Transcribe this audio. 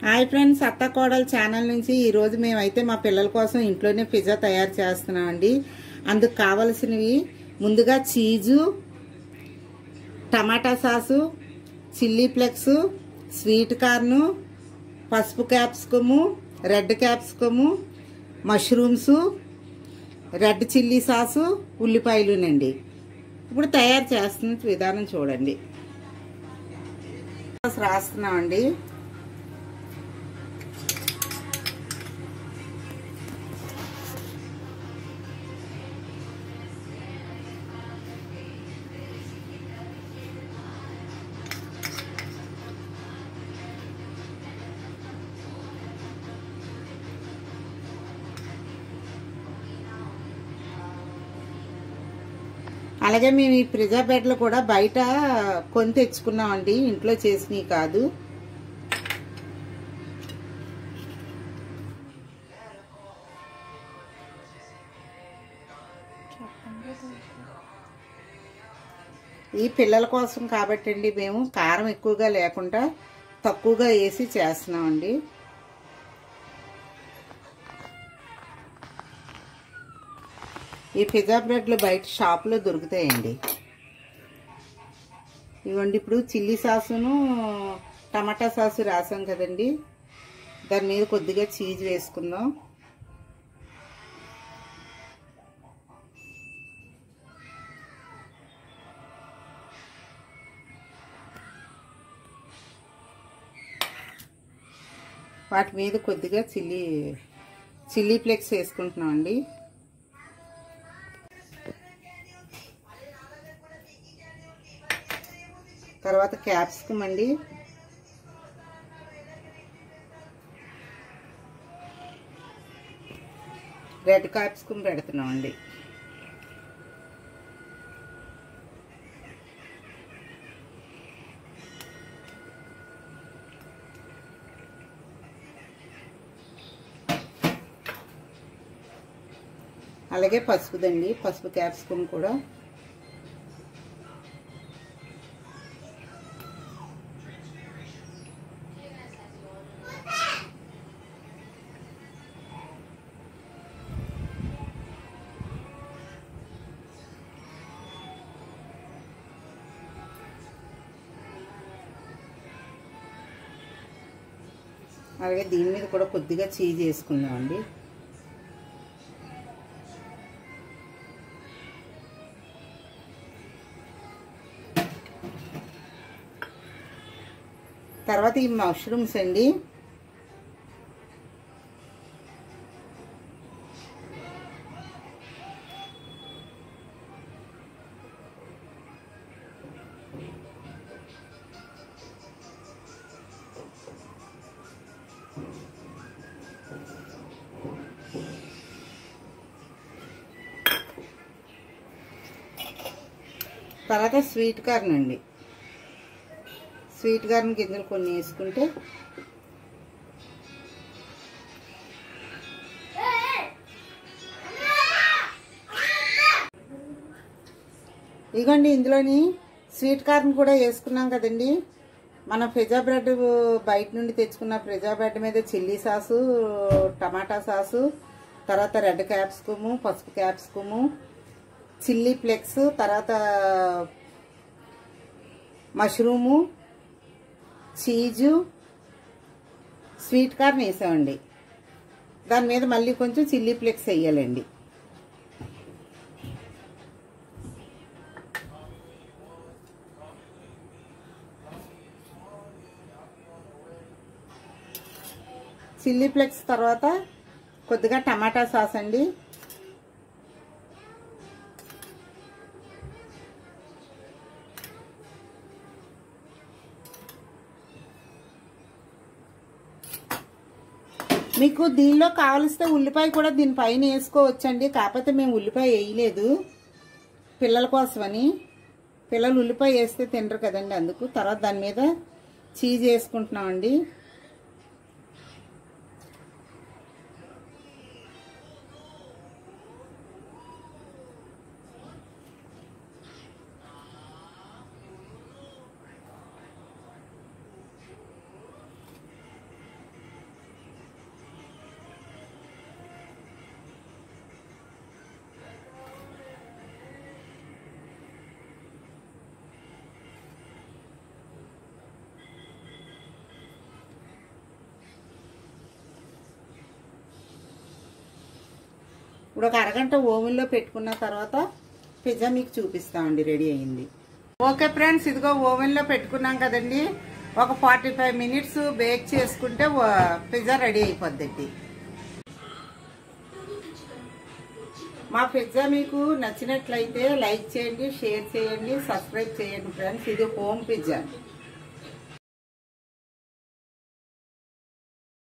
Hi friends, అత్త కోడలు channel నుంచి ఈరోజు మేమైతే మా పిల్లల కోసం ఇంట్లోనే పిజ్జా తయారు చేస్తున్నామండి. అందుకు కావలసినవి ముందుగా cheese, tomato sauce, chilli flakes, sweet corn, పసుపు capsicum, red capsicum, mushrooms, red chilli sauce, ఉల్లిపాయలునండి. ఇప్పుడు తయారు చేస్తున్న విధానం చూడండి. రాస్తున్నామండి. అలాగే మేము ఈ పిజ్జా బ్రెడ్లు కూడా బయట కొని తెచ్చుకున్నామండి, ఇంట్లో చేసినవి కాదు. ఈ పిల్లల కోసం కాబట్టి అండి మేము కారం ఎక్కువగా లేకుండా తక్కువగా వేసి చేస్తున్నామండి. ఈ పిజ్జా బ్రెడ్లు బయట షాప్లో దొరుకుతాయండి. ఇవ్వండి, ఇప్పుడు చిల్లీ సాసును టమాటా సాసు రాసాం కదండి, దాని మీద కొద్దిగా చీజ్ వేసుకుందాం. వాటి మీద కొద్దిగా చిల్లీ ఫ్లేక్స్ వేసుకుంటున్నాం అండి. తర్వాత క్యాప్సికమ్ అండి, రెడ్ క్యాప్సికమ్ పెడుతున్నాం అండి. అలాగే పసుపుదండి, పసుపు క్యాప్సికమ్ కూడా. అలాగే దీని మీద కూడా కొద్దిగా చీజ్ వేసుకుందామండి. తర్వాత ఈ మష్రూమ్స్ అండి, తర్వాత స్వీట్ కార్న్ అండి. స్వీట్ కార్న్ గింజలు కొన్ని వేసుకుంటే ఇదిగోండి, ఇందులోని స్వీట్ కార్న్ కూడా వేసుకున్నాం కదండి. మనం పిజ్జా బ్రెడ్ బయట నుండి తెచ్చుకున్న పిజ్జా బ్రెడ్ మీద చిల్లీ సాసు, టమాటా సాసు, తర్వాత రెడ్ క్యాప్సికము, పసుపు క్యాప్సికము, చిల్లీ ఫ్లేక్స్, తర్వాత మష్రూము, చీజు, స్వీట్ కార్న్ వేసామండి. దాని మీద మళ్ళీ కొంచెం చిల్లీ ఫ్లేక్స్ వేయాలండి. చిల్లీ ఫ్లేక్స్ తర్వాత కొద్దిగా టమాటా సాస్ అండి. మీకు దీనిలో కావలిస్తే ఉల్లిపాయ కూడా దీనిపైన వేసుకోవచ్చండి, కాకపోతే మేము ఉల్లిపాయ వేయలేదు పిల్లల కోసమని. పిల్లలు ఉల్లిపాయ వేస్తే తినరు కదండి, అందుకు. తర్వాత దాని మీద చీజ్ వేసుకుంటున్నామండి. ఇప్పుడు ఒక అరగంట ఓవెన్లో పెట్టుకున్న తర్వాత పిజ్జా మీకు చూపిస్తామండి. రెడీ అయింది. ఓకే ఫ్రెండ్స్, ఇదిగో ఓవెన్లో పెట్టుకున్నాం కదండి. ఒక 45 మినిట్స్ బేక్ చేసుకుంటే పిజ్జా రెడీ అయిపోద్దండి. మా పిజ్జా మీకు నచ్చినట్లయితే లైక్ చేయండి, షేర్ చేయండి, సబ్స్క్రైబ్ చేయండి ఫ్రెండ్స్. ఇది హోమ్ పిజ్జా.